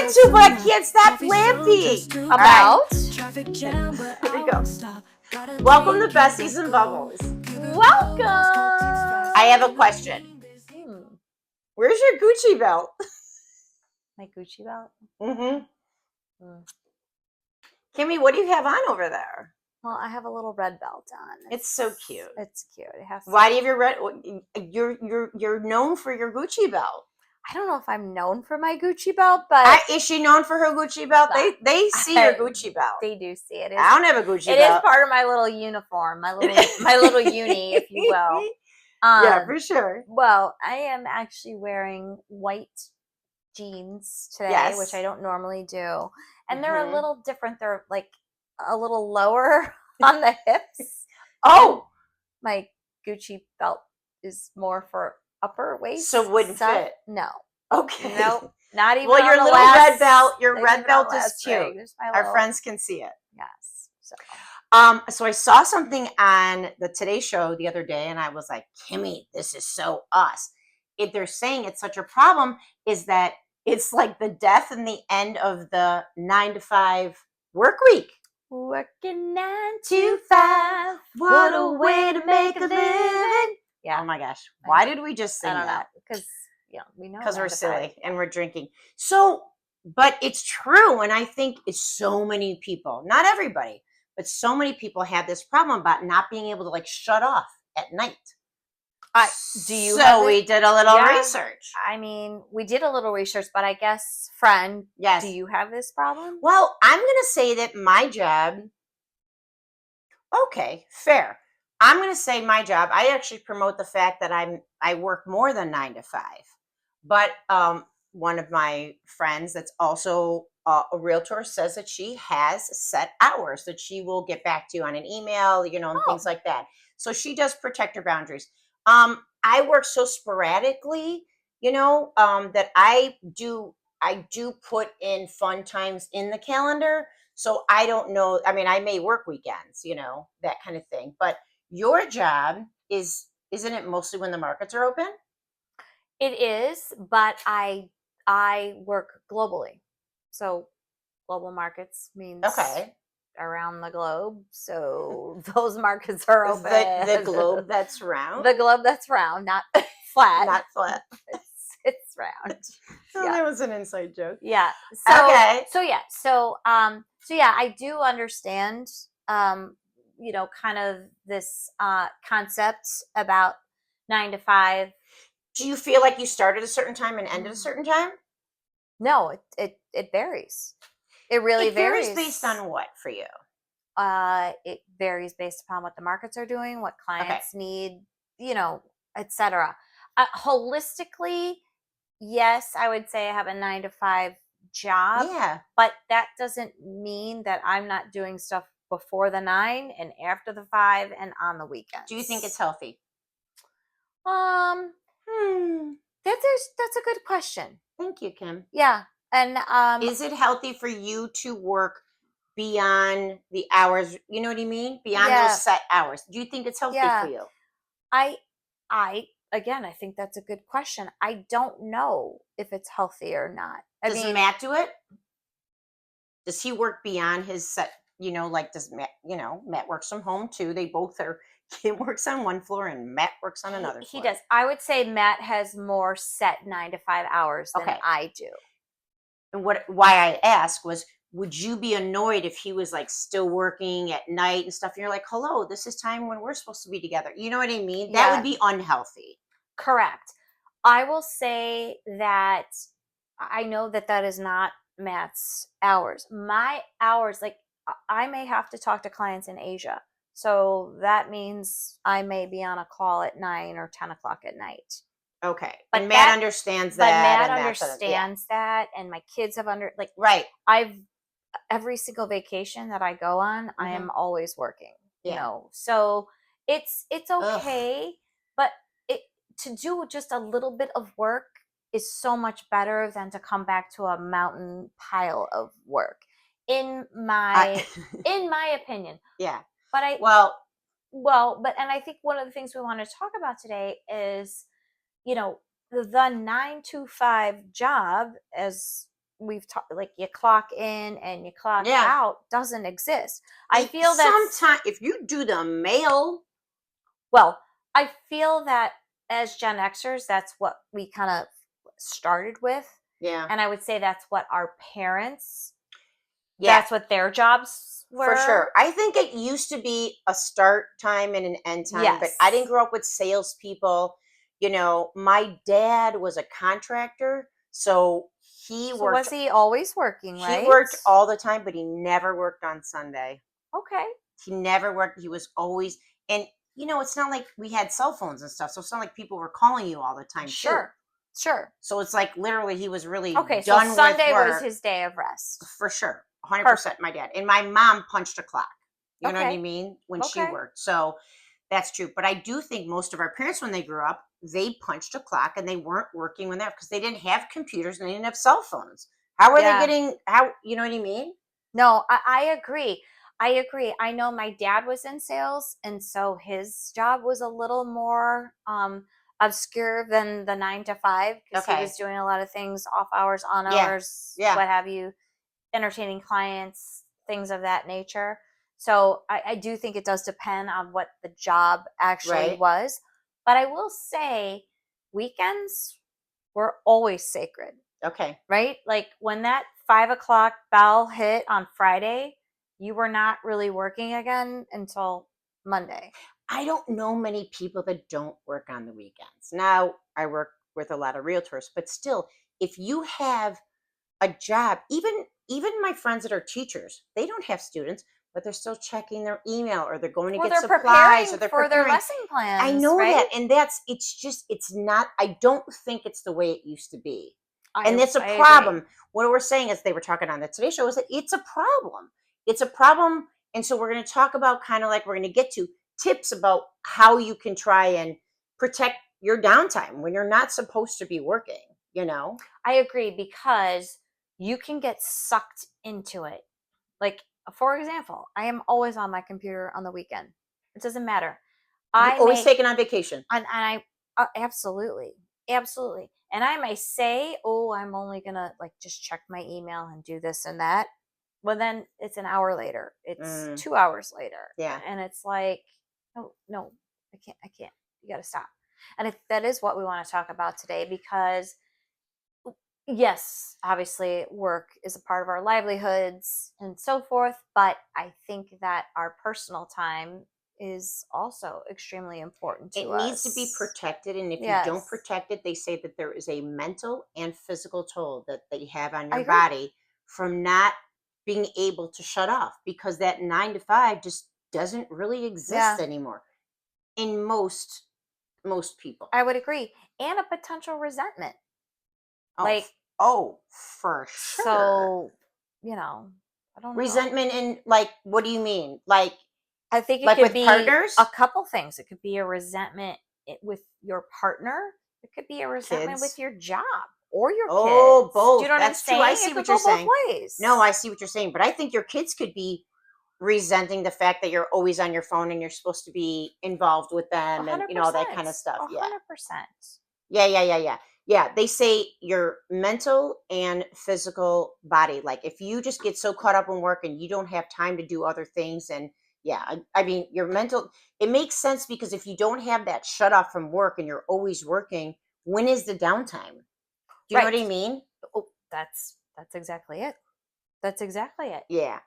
to, but I can't stop laughing. About? Here we go. Welcome to Besties and Bubbles. Welcome. I have a question. Where's your Gucci belt? My Gucci belt? Mm-hmm. Kimmy, what do you have on over there? Well, I have a little red belt on. It's so cute. It's cute. It has. Why do you have your red? You're known for your Gucci belt. I don't know if I'm known for my Gucci belt, but is she known for her Gucci belt? They see your Gucci belt. They do see it. I don't have a Gucci belt. It is part of my little uniform, my little uni, if you will. Yeah, for sure. Well, I am actually wearing white jeans today, which I don't normally do, and they're a little different. They're like a little lower on the hips. Oh, my Gucci belt is more for upper waist. So wouldn't fit. No. Okay. Nope. Not even. Well, your little red belt. Your red belt is cute. Our friends can see it. Yes. So I saw something on the Today Show the other day, and I was like, Kimmy, this is so us. If they're saying it's such a problem, is that it's like the death and the end of the 9-to-5 work week. Working 9 to 5. What a way to make a living. Yeah. Oh my gosh. Why did we just sing that? Because we know. Because we're silly and we're drinking. So, but it's true. And I think it's so many people, not everybody, but so many people have this problem about not being able to like shut off at night. Do you? So we did a little research. I mean, we did a little research, but I guess, friend, yes. Do you have this problem? Well, I'm going to say that my job. Okay, fair. I'm going to say my job. I actually promote the fact that I work more than 9 to 5. But one of my friends that's also a realtor says that she has set hours that she will get back to you on an email, and things like that. So she does protect her boundaries. I work so sporadically, that I do put in fun times in the calendar. So I don't know. I mean, I may work weekends, that kind of thing. But your job isn't it mostly when the markets are open? It is, but I work globally. So global markets means around the globe. So those markets are open. The globe that's round? The globe that's round, not flat. Not flat. It's round. That was an inside joke. Yeah. So I do understand kind of this concept about 9 to 5. Do you feel like you start at a certain time and end at a certain time? No, it varies. It really varies. It varies based on what for you? It varies based upon what the markets are doing, what clients need, etc. Holistically, yes, I would say I have a 9 to 5 job. Yeah. But that doesn't mean that I'm not doing stuff before the 9 and after the 5 and on the weekends. Do you think it's healthy? That's a good question. Thank you, Kim. Yeah. And is it healthy for you to work beyond the hours? You know what I mean? Beyond those set hours. Do you think it's healthy for you? I think that's a good question. I don't know if it's healthy or not. Does Matt do it? Does he work beyond his set? Does Matt, Matt works from home too. They both are, Kim works on one floor and Matt works on another floor. He does. I would say Matt has more set 9 to 5 hours than I do. And why I asked was, would you be annoyed if he was like still working at night and stuff? And you're like, hello, this is time when we're supposed to be together. You know what I mean? That would be unhealthy. Correct. I will say that I know that is not Matt's hours. My hours, like I may have to talk to clients in Asia. So that means I may be on a call at 9 or 10 o'clock at night. Okay. But Matt understands that. But Matt understands that. And my kids have right. Every single vacation that I go on, I am always working, so it's okay. But to do just a little bit of work is so much better than to come back to a mountain pile of work, in my opinion. Yeah. But and I think one of the things we want to talk about today is, the 9 to 5 job, as we've talked, like, you clock in and you clock Yeah. out doesn't exist. I feel that's Sometimes if you do the mail, well, I feel that as Gen Xers, that's what we kind of started with. yeah, And I would say that's what our parents, yeah, that's what their jobs for sure. were. I think it used to be a start time and an end time, but I didn't Yes. grow up with salespeople. My dad was a contractor, so he So worked was he always working, he right? worked all the time, but he never worked on Sunday. Okay. He never worked. He was always, and it's not like we had cell phones and stuff, so it's not like people were calling you all the time too. Sure. Sure. So it's like literally he was really Okay, so done with Sunday was work his day of rest. for sure. 100% Perfect. my dad. And my mom punched a clock. You know what I Okay. mean? When she Okay. worked. So that's true. But I do think most of our parents, when they grew up, they punched a clock and they weren't working when they're because they didn't have computers and they didn't have cell phones. How are they Yeah. getting how you know what I mean? No, I agree. I agree. I know my dad was in sales, and so his job was a little more obscure than the 9 to 5 because he was Okay. doing a lot of things off hours, on Yeah. hours, Yeah. what have you, entertaining clients, things of that nature. So I do think it does depend on what the job actually Right. was. But I will say weekends were always sacred, Okay. right? Like when that 5 o'clock bell hit on Friday, you were not really working again until Monday. I don't know many people that don't work on the weekends. Now, I work with a lot of realtors, but still, if you have a job, even my friends that are teachers, they don't have students, but they're still checking their email or they're going to Or get they're supplies or preparing they're for their preparing. lesson I plans, know right? that. And it's not, I don't think it's the way it used to be. And that's a I agree. problem. What we're saying is they were talking on the Today Show is that it's a problem. It's a problem. And so we're going to talk about kind of like we're going to get to tips about how you can try and protect your downtime when you're not supposed to be working. I agree because you can get sucked into it. Like, for example, I am always on my computer on the weekend. It doesn't matter. You I always may, taking on vacation. and I absolutely, absolutely. And I may say, oh, I'm only gonna like just check my email and do this and that. Well, then it's an hour later. It's Mm, 2 hours later, yeah. and it's like, no, no, I can't, I can't. You got to stop. And that is what we want to talk about today because yes, obviously work is a part of our livelihoods and so forth, but I think that our personal time is also extremely important It to needs to be us. protected. And if you don't Yes, protect it, they say that there is a mental and physical toll that they have on I your agree. body from not being able to shut off because that 9 to 5 just doesn't really exist Yeah, anymore in most people. I would agree. And a potential resentment. Oh, Like, oh, for sure. so, you know, I don't know. Resentment in like, what do you mean? I think it Like could with be a partners, couple things. It could be a resentment with your partner. It could be a resentment with kids. your job or your Oh, kids. Do you both. know what I'm That's true. I saying? see It could what you're go both saying. No, ways. I see what you're saying, but I think your kids could be resenting the fact that you're always on your phone and you're supposed to be involved with A them and hundred all that kind percent. of stuff. A Yeah. hundred percent. Yeah, yeah, yeah, yeah. Yeah, they say your mental and physical body. Like if you just get so caught up in work and you don't have time to do other things and yeah, I mean your mental it makes sense because if you don't have that shut off from work and you're always working, when is the downtime? Do you know what Right. I mean? Oh, that's exactly it. That's exactly it. Yeah,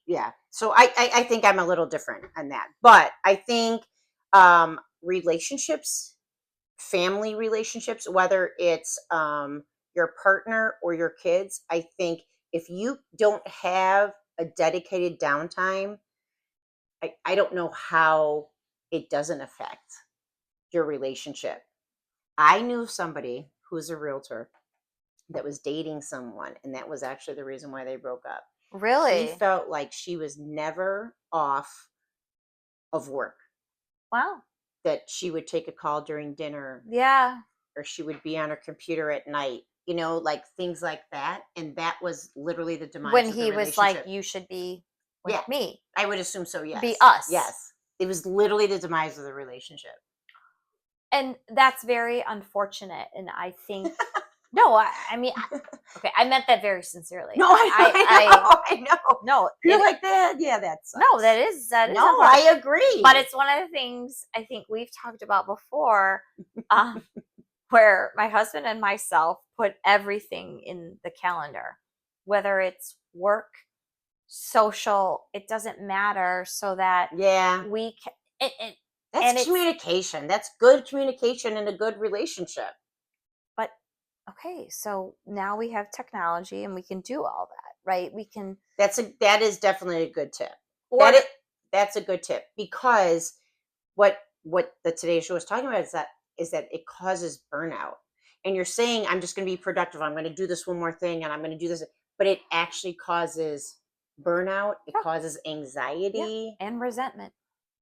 yeah. So I think I'm a little different on that, but I think relationships, family relationships, whether it's your partner or your kids, I think if you don't have a dedicated downtime, I don't know how it doesn't affect your relationship. I knew somebody who's a realtor that was dating someone, and that was actually the reason why they broke up. He Really? felt like she was never off of work, Wow. that she would take a call during dinner Yeah. or she would be on her computer at night, like things like that. And that was literally the When demise of the he was like, relationship. you should be with Yeah, me, I would assume so. be Yes. us. Yes. It was literally the demise of the relationship. And that's very unfortunate. And I think No, I mean, okay, I meant that very sincerely. No, I know. No, You're like that. Yeah, that sucks. No, that is No, important. I agree. But it's one of the things I think we've talked about before, where my husband and myself put everything in the calendar, whether it's work, social, it doesn't matter, so that we can. That's communication. That's good communication in a good relationship. But okay, so now we have technology and we can do all that, right? We can. That is definitely a good tip. That's a good tip, because what the Today Show was talking about is that it causes burnout. And you're saying, I'm just going to be productive. I'm going to do this one more thing, and I'm going to do this, but it actually causes burnout. It causes anxiety and resentment.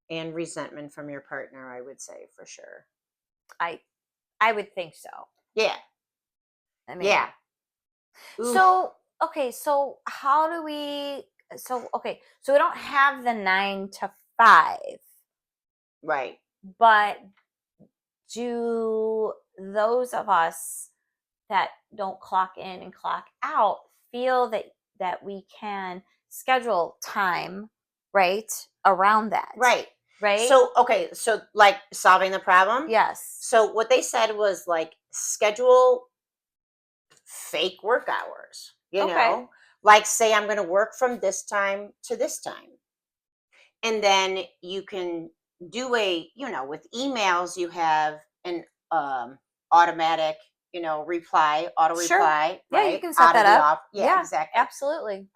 And resentment from your partner, I would say, for sure. I would think so. Yeah. I mean, yeah. So, okay, so how do we, so we don't have the 9 to 5. Right. But do those of us that don't clock in and clock out feel that we can schedule time, right, around that? Right. Right. So, okay. So like solving the problem. Yes. So what they said was like schedule fake work hours, you know, like say I'm going to work from this time to this time. And then you can do with emails, you have an automatic, reply, auto reply. Right? Yeah, you can set that up. Yeah, exactly. Absolutely.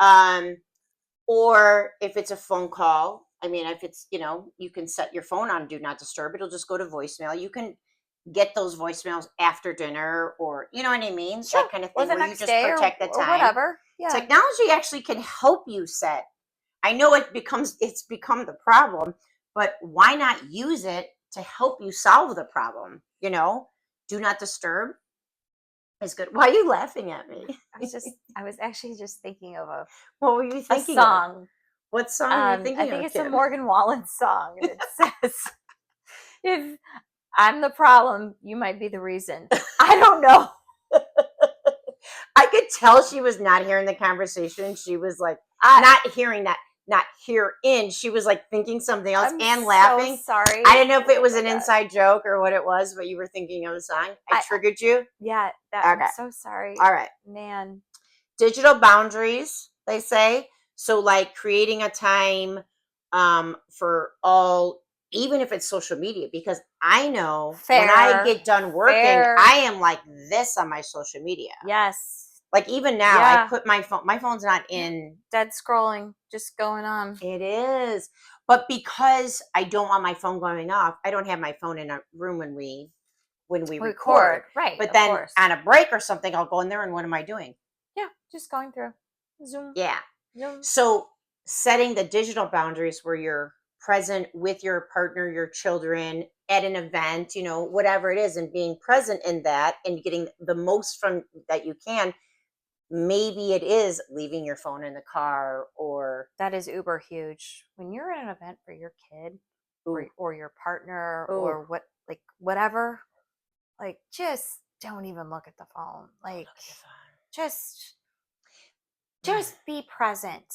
Or if it's a phone call, I mean, if it's, you can set your phone on do not disturb. It'll just go to voicemail. You can get those voicemails after dinner, or you know what I mean? Sure. That kind of thing, or the where next you just day protect the time. Or whatever. Yeah. Technology actually can help you set. I know it's become the problem, but why not use it to help you solve the problem? Do not disturb is good. Why are you laughing at me? I was actually just thinking of what were you thinking a song. Of? What song are you thinking of? I think it's a Morgan Wallen song, and it says, "If I'm the problem, you might be the reason." I don't know. I could tell she was not hearing the conversation. She was like not hearing that, not herein. She was like thinking something else and laughing. So sorry. I didn't know if it was an inside joke or what it was, but you were thinking of the song. I triggered you? Yeah. I'm so sorry. All right. Man. Digital boundaries, they say. So like creating a time for all, even if it's social media, because I know when I get done working, I am like this on my social media. Yes. Like even now, I put my phone's not in. Dead scrolling, just going on. It is. But because I don't want my phone going off, I don't have my phone in a room when we record. Right. But then on a break or something, I'll go in there and what am I doing? Yeah, just going through Zoom. Yeah. Zoom. So setting the digital boundaries where you're present with your partner, your children at an event, whatever it is, and being present in that and getting the most from that you can. Maybe it is leaving your phone in the car, or that is uber huge when you're at an event for your kid or your partner or whatever. Like, just don't even look at the phone. Like, just be present.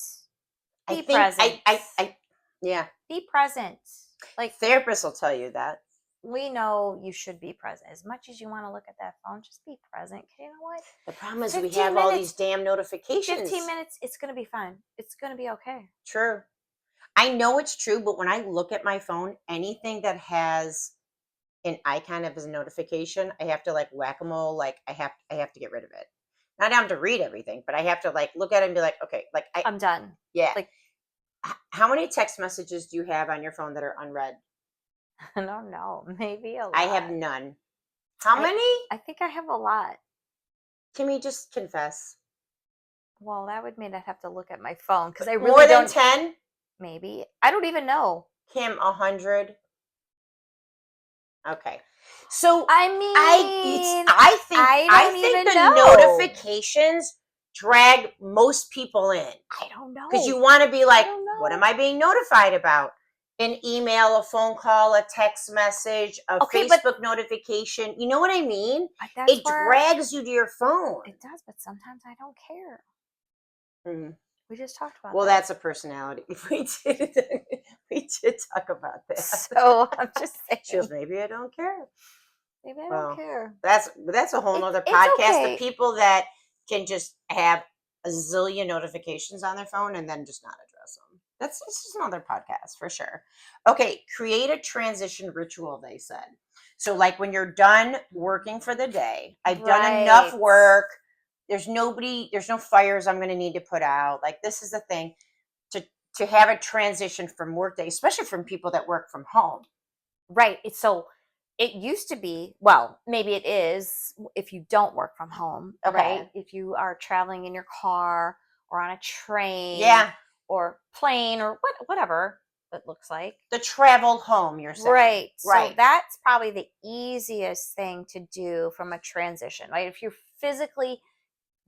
Be present. Yeah. Be present. Like, therapists will tell you that. We know you should be present. As much as you want to look at that phone, just be present. You know what? The problem is we have all these damn notifications. 15 minutes, it's going to be fine. It's going to be okay. True. I know it's true, but when I look at my phone, anything that has an icon of as a notification, I have to like whack-a-mole. Like I have to get rid of it. Not have to read everything, but I have to like look at it and be like, okay, like I'm done. Yeah. Like, how many text messages do you have on your phone that are unread? I don't know. Maybe a lot. I have none. How many? I think I have a lot. Can we just confess? Well, that would mean I'd have to look at my phone because I really more than 10. Maybe I don't even know. Kim, 100. Okay, so I mean, I think the notifications drag most people in. I don't know because you want to be like, what am I being notified about? an email, a phone call, a text message, a Okay, Facebook notification. You know what I mean? that's It where drags you to your phone. it does, but sometimes I don't care. Mhm. We just talked about Well, that. that's a personality. We did talk about that. So I'm just She goes, saying, maybe I don't care. maybe I don't Well, care. that's a whole nother It's podcast. The okay. people that can just have a zillion notifications on their phone and then just not address them. That's just another podcast for sure. Okay, create a transition ritual, they said. So like when you're done working for the day, I've done enough Right. work. There's no fires I'm gonna need to put out. Like this is the thing to have a transition from workday, especially from people that work from home. Right. So it used to be, well, maybe it is if you don't work from home, right? Okay. If you are traveling in your car or on a train Yeah. or plane or whatever it looks like. The travel home, you're saying. Right. So Right. that's probably the easiest thing to do from a transition, right? If you're physically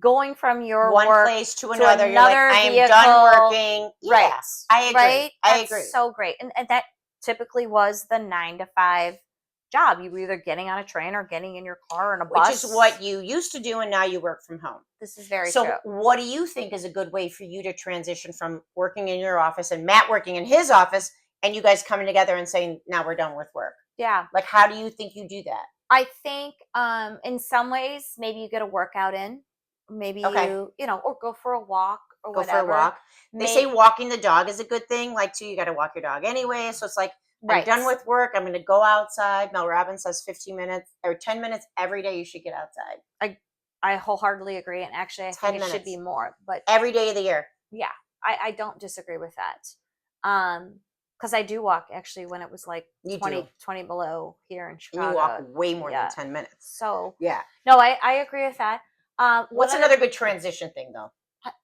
going from your One work place to to another, you're like, another I am done vehicle, working. right? Yeah, I agree. Right. I That's agree. so great. And that typically was the 9 to 5 job. You were either getting on a train or getting in your car or in a Which is what bus. you used to do, and now you work from home. This is very true. So, what do you think is a good way for you to transition from working in your office and Matt working in his office and you guys coming together and saying, now we're done with work? Yeah. Like, how do you think you do that? I think in some ways maybe you get a workout in. Maybe Okay. or go for a walk or Go for a whatever. walk. They say walking the dog is a good thing. Like, too, you got to walk your dog anyway. So it's like, I'm Right. done with work. I'm going to go outside. Mel Robbins says 15 minutes or 10 minutes every day you should get outside. I wholeheartily agree. And actually, I 10 think it should be minutes more. But every day of the year. yeah, I don't disagree with that. Because I do walk actually when it was like You 20, do. 20 below here in And you walk Chicago. way more than Yeah. 10 minutes. So, Yeah. no, I agree with that. One What's other, another good transition thing, though?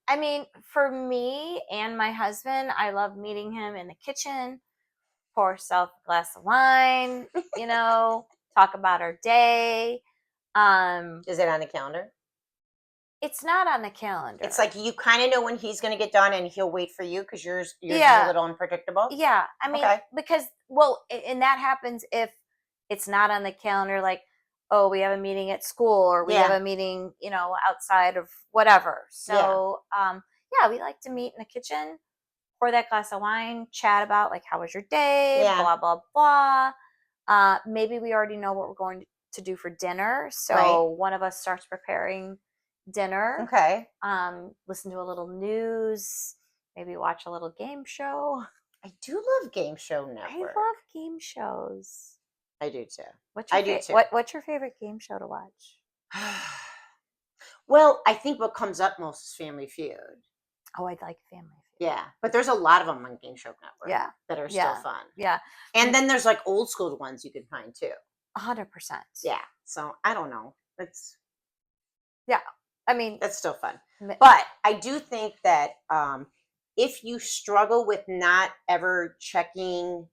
I mean, for me and my husband, I love meeting him in the kitchen, pour ourselves a glass of wine, talk about our day. Is it on the calendar? It's not on the calendar. It's like you kind of know when he's going to get done and he'll wait for you because yours is a little unpredictable. Yeah. I mean, Okay. because, and that happens if it's not on the calendar, like, oh, we have a meeting at school or we have Yeah. a meeting, outside of whatever. So, yeah, we like to meet in the kitchen, pour that glass of wine, chat about like, how was your day, Yeah. blah, blah, blah. Maybe we already know what we're going to do for dinner. So Right. one of us starts preparing dinner. Okay. Listen to a little news, maybe watch a little game show. I do love Game Show I Network. love game shows. I do too. I do too. What's your favorite game show to watch? Well, I think what comes up most is Family Feud. Oh, I like Family Feud. Yeah, but there's a lot of them on Game Show Network. Yeah, that are still fun. Yeah, and then there's like old school ones you can find too. 100%. Yeah, so I don't know. I mean, that's still fun. But I do think that if you struggle with not ever checking,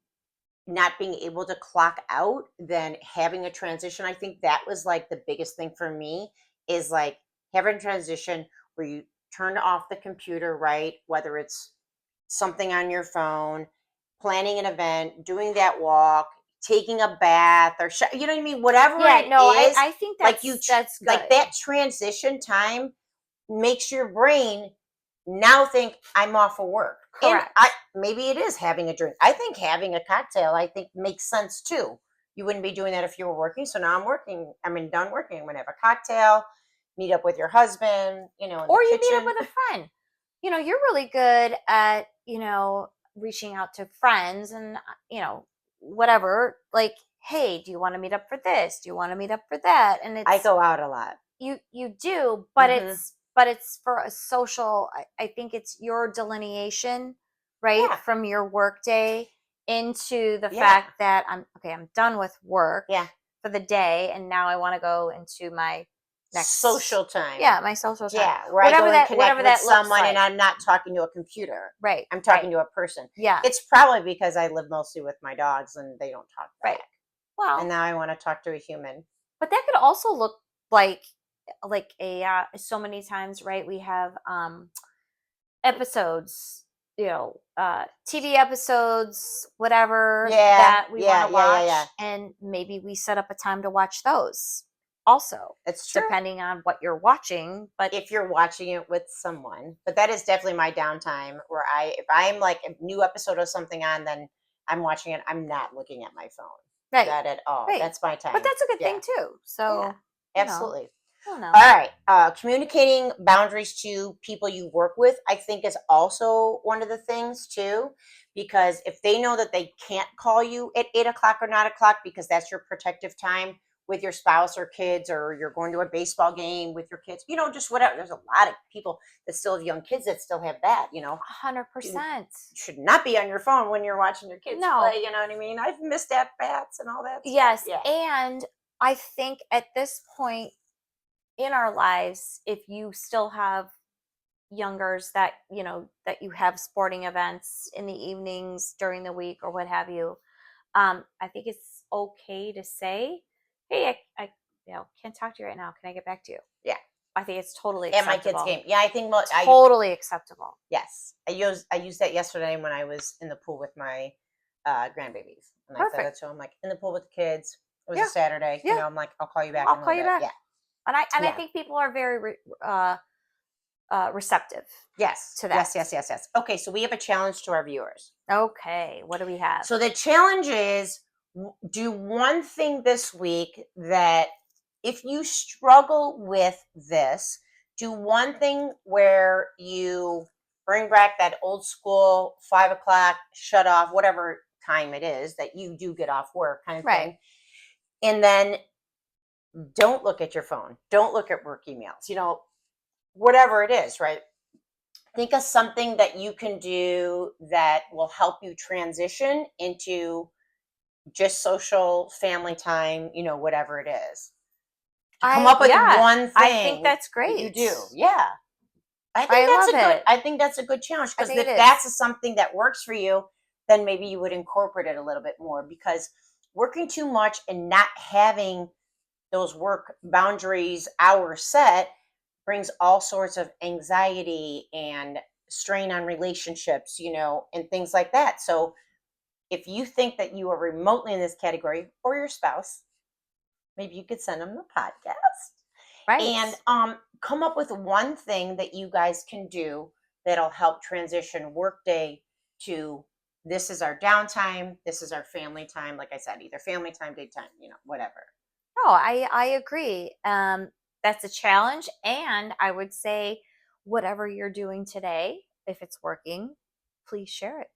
not being able to clock out, then having a transition, I think that was like the biggest thing for me is like having a transition where you turn off the computer, right? Whether it's something on your phone, planning an event, doing that walk, taking a bath, or you know what I mean? Whatever it is. I think that's that's good. Like that transition time makes your brain now think I'm off of work. Correct. And maybe it is having a drink. I think having a cocktail, I think makes sense too. You wouldn't be doing that if you were working. So now I'm working. Done working. I'm gonna have a cocktail, meet up with your husband, or you meet up with a friend. You're really good at, reaching out to friends and, whatever. Like, hey, do you want to meet up for this? Do you want to meet up for that? And I go out a lot. You do, but it's for a social. I think it's your delineation, right, from your work day into the fact that I'm done with work for the day, and now I want to go into my next social time. Yeah, my social time. Yeah, where whatever I go and connect with someone, like. and I'm not talking to a computer. Right. I'm talking to a person. Yeah. It's probably because I live mostly with my dogs and they don't talk back. Right. Well, and now I want to talk to a human. But that could also look like a so many times, right? We have episodes TV episodes, whatever that we want to watch, and maybe we set up a time to watch those. Also, it's true, depending on what you're watching, but if you're watching it with someone. But that is definitely my downtime, where if I'm like a new episode of something on, then I'm watching it. I'm not looking at my phone. right, Not at all. right. That's my time. But that's a good thing too. So absolutely. I don't know. All right. Communicating boundaries to people you work with, I think, is also one of the things too, because if they know that they can't call you at 8 o'clock or 9 o'clock because that's your protective time with your spouse or kids, or you're going to a baseball game with your kids, just whatever. There's a lot of people that still have young kids that still have that, 100%. should not be on your phone when you're watching your kids No. play. You know what I mean? I've missed at bats and all that stuff. Yes. Yeah. And I think at this point in our lives, if you still have youngers that that you have sporting events in the evenings during the week or what have you, I think it's okay to say, hey, I can't talk to you right now, can I get back to you? Yeah, I think it's totally acceptable. At my kids' game. Yeah, I think totally acceptable. Yes, I used that yesterday when I was in the pool with my grandbabies, and I said that to them, like, in the pool with the kids. It was a Saturday. I'm like, I'll call you back. I'll call you back. Yeah. And I think people are very receptive. Yes. To that. Yes. Okay, so we have a challenge to our viewers. Okay, what do we have? So the challenge is, do one thing this week that, if you struggle with this, do one thing where you bring back that old school 5 o'clock shut off, whatever time it is that you do get off work kind of thing. And then don't look at your phone. Don't look at work emails, whatever it is, right? Think of something that you can do that will help you transition into just social family time, whatever it is. Come up with one thing. I think that's great. You do. Yeah. I think that's a good challenge, because if that's something that works for you, then maybe you would incorporate it a little bit more, because working too much and not having those work boundaries hours set brings all sorts of anxiety and strain on relationships, and things like that. So if you think that you are remotely in this category, or your spouse, maybe you could send them the podcast. Right. And come up with one thing that you guys can do that'll help transition workday to, this is our downtime, this is our family time. Like I said, either family time, daytime, whatever. No, I agree. That's a challenge. And I would say, whatever you're doing today, if it's working, please share it.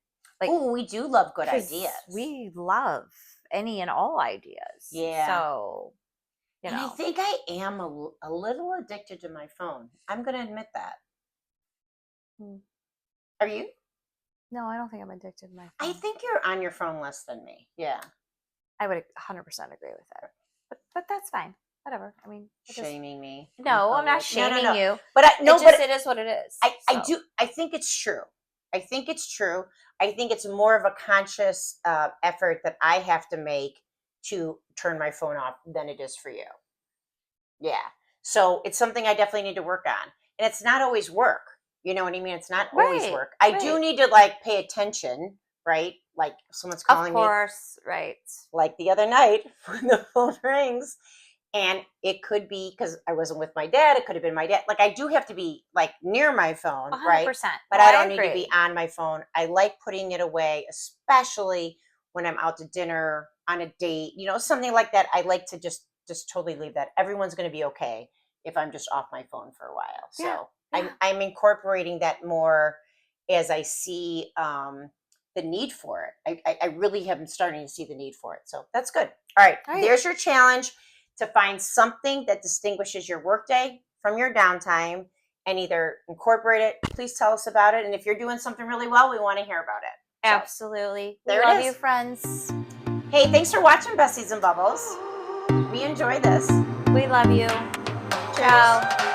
We do love good ideas. We love any and all ideas. Yeah. So, and I think I am a little addicted to my phone. I'm going to admit that. Are you? No, I don't think I'm addicted to my phone. I think you're on your phone less than me. Yeah. I would 100% agree with that. But that's fine. Whatever. I mean, shaming me. No, I'm not shaming you. But it is what it is. I think it's true. I think it's more of a conscious effort that I have to make to turn my phone off than it is for you. Yeah. So it's something I definitely need to work on. And it's not always work. You know what I mean? It's not always work. I do need to pay attention, right? Like, if someone's calling me. Of course, right. Like the other night when the phone rings, and it could be because I wasn't with my dad. It could have been my dad. Like, I do have to be near my phone, 100%. Right? But I don't need to be on my phone. I like putting it away, especially when I'm out to dinner, on a date, something like that. I like to just totally leave that. Everyone's going to be okay if I'm just off my phone for a while. So I'm incorporating that more as I see the need for it. I really am starting to see the need for it. So that's good. All right. There's your challenge, to find something that distinguishes your workday from your downtime and either incorporate it. Please tell us about it. And if you're doing something really well, we want to hear about it. So, absolutely. We love you, friends. Hey, thanks for watching Besties and Bubbles. We enjoy this. We love you. Ciao.